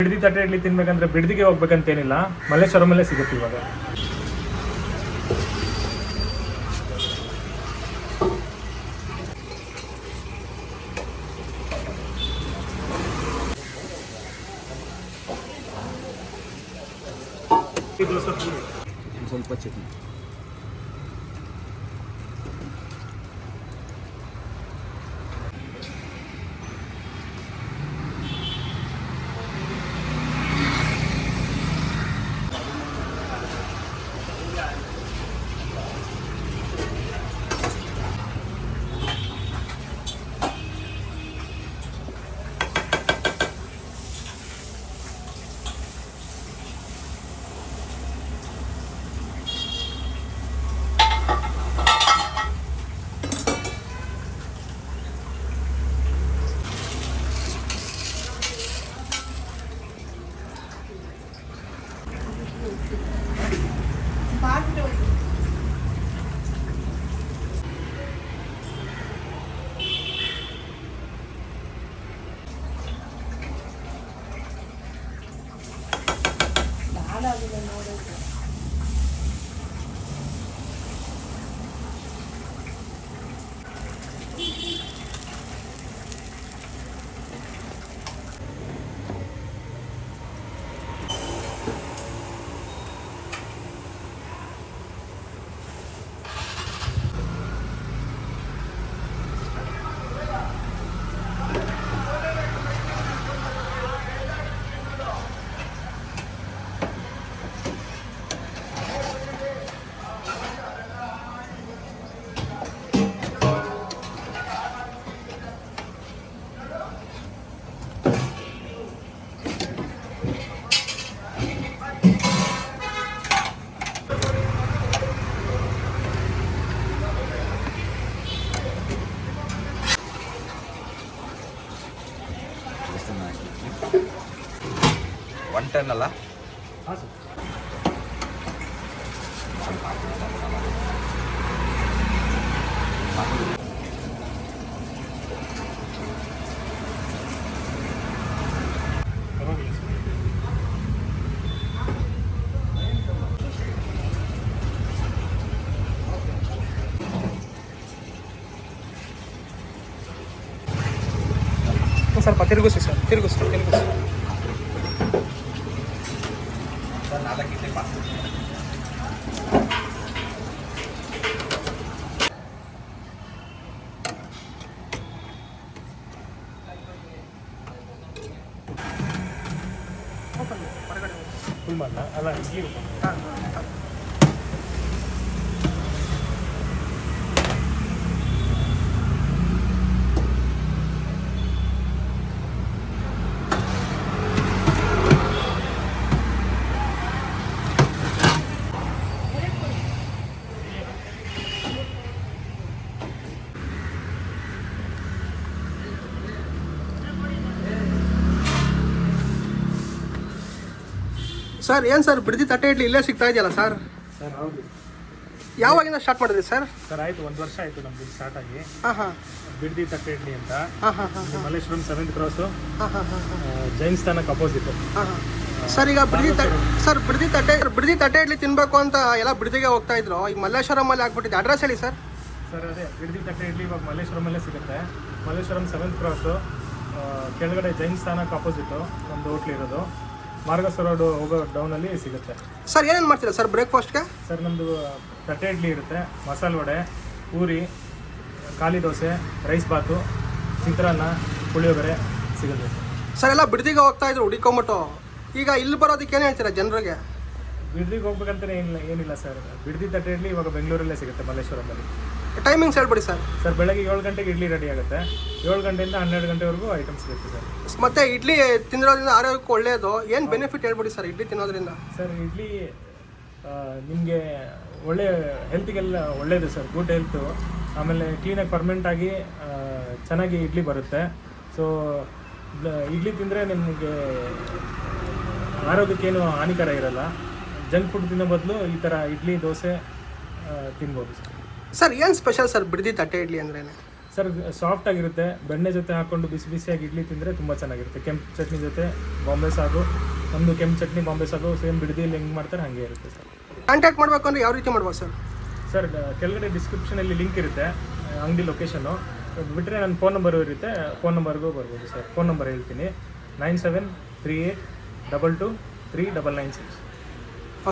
ಬಿಡದಿ ತಟ್ಟೆ ಇಡ್ಲಿ ತಿನ್ಬೇಕಂದ್ರೆ ಬಿಡದಿಗೆ ಹೋಗ್ಬೇಕಂತೇನಿಲ್ಲ, ಮಲ್ಲೇಶ್ವರಮಲ್ಲೇ ಸಿಗುತ್ತೆ ಇವಾಗ. ಸ್ವಲ್ಪ ಚಟ್ನಿ. ಒನ್ ಟೆನ್ ಅಲ್ಲ? ಹಾಂ ಸರ್. ಸ್ವಲ್ಪ ತಿರುಗಿಸಿ ಸರ್, ತಿರುಗಿಸಿ. Sir 4 idli pass. ಫುಲ್ ಮಾಡಲ ಅಲ್ಲ ಇಡ್ಲಿ. ಹಾಂ. ಸರ್ ಏನು ಸರ್ ಬಿಡದಿ ತಟ್ಟೆ ಇಡ್ಲಿ ಇಲ್ಲೇ ಸಿಗ್ತಾ ಇದೆಯಲ್ಲ ಸರ್? ಸರ್ ಹೌದು. ಯಾವಾಗಿಂದ ಸ್ಟಾರ್ಟ್ ಮಾಡಿದ್ರಿ ಸರ್? ಸರ್ ಆಯಿತು, 1 ವರ್ಷ ಆಯಿತು ನಮ್ದು ಸ್ಟಾರ್ಟ್ ಆಗಿ. ಹಾಂ. ಬಿಡದಿ ತಟ್ಟೆ ಇಡ್ಲಿ ಅಂತ. ಹಾಂ. ಮಲ್ಲೇಶ್ವರಂ 7th ಕ್ರಾಸು, ಹಾಂ. ಜೈನ್ ಸ್ಥಾನಕ್ಕೆ ಅಪೋಸಿಟ್. ಹಾಂ. ಸರ್ ಈಗ ಬಿಡದಿ ತಟ್ಟೆ ಇಡ್ಲಿ ತಿನ್ನಬೇಕು ಅಂತ ಎಲ್ಲ ಬಿಡದಿಗೆ ಹೋಗ್ತಾ ಇದ್ರು, ಈಗ ಮಲ್ಲೇಶ್ವರಮಲ್ಲಿ ಆಗ್ಬಿಟ್ಟಿದೆ. ಅಡ್ರೆಸ್ ಹೇಳಿ ಸರ್. ಸರ್ ಅದೇ ಬಿಡದಿ ತಟ್ಟೆ ಇಡ್ಲಿ ಇವಾಗ ಮಲ್ಲೇಶ್ವರಮಲ್ಲೇ ಸಿಗುತ್ತೆ. ಮಲ್ಲೇಶ್ವರಂ 7th ಕ್ರಾಸು ಕೆಳಗಡೆ ಜೈನ್ ಸ್ಥಾನಕ್ಕೆ ಅಪೋಸಿಟು ಒಂದು ಹೋಟ್ಲ್ ಇರೋದು. ಮಾರ್ಗಸರ ರೋಡ್ ಹೋಗೋ ಡೌನಲ್ಲಿ ಸಿಗುತ್ತೆ. ಸರ್ ಏನೇನು ಮಾಡ್ತೀರಾ ಸರ್ ಬ್ರೇಕ್ಫಾಸ್ಟ್ಗೆ? ಸರ್ ನಮ್ಮದು ತಟ್ಟೆ ಇಡ್ಲಿ ಇರುತ್ತೆ, ಮಸಾಲೆ ವಡೆ, ಪೂರಿ, ಖಾಲಿ ದೋಸೆ, ರೈಸ್ ಬಾತು, ಚಿತ್ರಾನ್ನ, ಪುಳಿಯೋಗರೆ ಸಿಗುತ್ತೆ. ಸರ್ ಎಲ್ಲ ಬಿಡದಿಗೆ ಹೋಗ್ತಾ ಇದ್ರು ಹುಡಿಕೊಂಬಿಟ್ಟು, ಈಗ ಇಲ್ಲಿ ಬರೋದಕ್ಕೆ ಏನು ಹೇಳ್ತೀರಾ ಜನರಿಗೆ? ಬಿಡದಿಗೆ ಹೋಗ್ಬೇಕಂತಲೇ ಏನಿಲ್ಲ ಸರ್. ಬಿಡದಿ ತಟ್ಟೆ ಇಡ್ಲಿ ಇವಾಗ ಬೆಂಗಳೂರಲ್ಲೇ ಸಿಗುತ್ತೆ, ಮಲ್ಲೇಶ್ವರಮಲ್ಲಿ. ಟೈಮಿಂಗ್ಸ್ ಹೇಳ್ಬಿಡಿ ಸರ್. ಸರ್ ಬೆಳಗ್ಗೆ 7 ಗಂಟೆಗೆ ಇಡ್ಲಿ ರೆಡಿ ಆಗುತ್ತೆ. 7 ಗಂಟೆಯಿಂದ 12 ಗಂಟೆವರೆಗೂ ಐಟಮ್ಸ್ ಸಿಗುತ್ತೆ ಸರ್. ಮತ್ತೆ ಇಡ್ಲಿ ತಿನ್ನೋದ್ರಿಂದ ಆರೋಗ್ಯಕ್ಕೆ ಒಳ್ಳೆಯದು. ಏನು ಬೆನಿಫಿಟ್ ಹೇಳ್ಬಿಡಿ ಸರ್ ಇಡ್ಲಿ ತಿನ್ನೋದ್ರಿಂದ? ಸರ್ ಇಡ್ಲಿ ನಿಮಗೆ ಒಳ್ಳೆ ಹೆಲ್ತಿಗೆಲ್ಲ ಒಳ್ಳೆಯದು ಸರ್, ಗುಡ್ ಹೆಲ್ತು. ಆಮೇಲೆ ಕ್ಲೀನಾಗಿ ಫರ್ಮೆಂಟ್ ಆಗಿ ಚೆನ್ನಾಗಿ ಇಡ್ಲಿ ಬರುತ್ತೆ. ಸೊ ಇಡ್ಲಿ ತಿಂದರೆ ನಿಮಗೆ ಆರೋಗ್ಯಕ್ಕೇನು ಹಾನಿಕರ ಇರಲ್ಲ. ಜಂಕ್ ಫುಡ್ ತಿನ್ನೋ ಬದಲು ಈ ಥರ ಇಡ್ಲಿ ದೋಸೆ ತಿನ್ಬೋದು ಸರ್. ಸರ್ ಏನು ಸ್ಪೆಷಲ್ ಸರ್ ಬಿಡದಿ ತಟ್ಟೆ ಇಡ್ಲಿ ಅಂದ್ರೆ? ಸರ್ ಸಾಫ್ಟ್ ಆಗಿರುತ್ತೆ. ಬೆಣ್ಣೆ ಜೊತೆ ಹಾಕೊಂಡು ಬಿಸಿ ಬಿಸಿಯಾಗಿ ಇಡ್ಲಿ ತಿಂದರೆ ತುಂಬ ಚೆನ್ನಾಗಿರುತ್ತೆ. ಕೆಂಪು ಚಟ್ನಿ ಜೊತೆ ಬಾಂಬೆ ಸಾಗು, ಒಂದು ಕೆಂಪು ಚಟ್ನಿ ಬಾಂಬೆ ಸಾಗು ಸೇಮ್ ಬಿಡದಿಯಲ್ಲಿ ಹೆಂಗೆ ಮಾಡ್ತಾರೆ ಹಾಗೆ ಇರುತ್ತೆ ಸರ್. ಕಾಂಟ್ಯಾಕ್ಟ್ ಮಾಡಬೇಕು ಅಂದರೆ ಯಾವ ರೀತಿ ಮಾಡ್ಬೋದು ಸರ್? ಸರ್ ಕೆಳಗಡೆ ಡಿಸ್ಕ್ರಿಪ್ಷನಲ್ಲಿ ಲಿಂಕ್ ಇರುತ್ತೆ, ಅಂಗಡಿ ಲೊಕೇಶನ್ನು ಬಿಟ್ಟರೆ ನನ್ನ ಫೋನ್ ನಂಬರು ಇರುತ್ತೆ, ಫೋನ್ ನಂಬರ್ಗೂ ಬರ್ಬೋದು ಸರ್. ಫೋನ್ ನಂಬರ್ ಹೇಳ್ತೀನಿ 9738223996.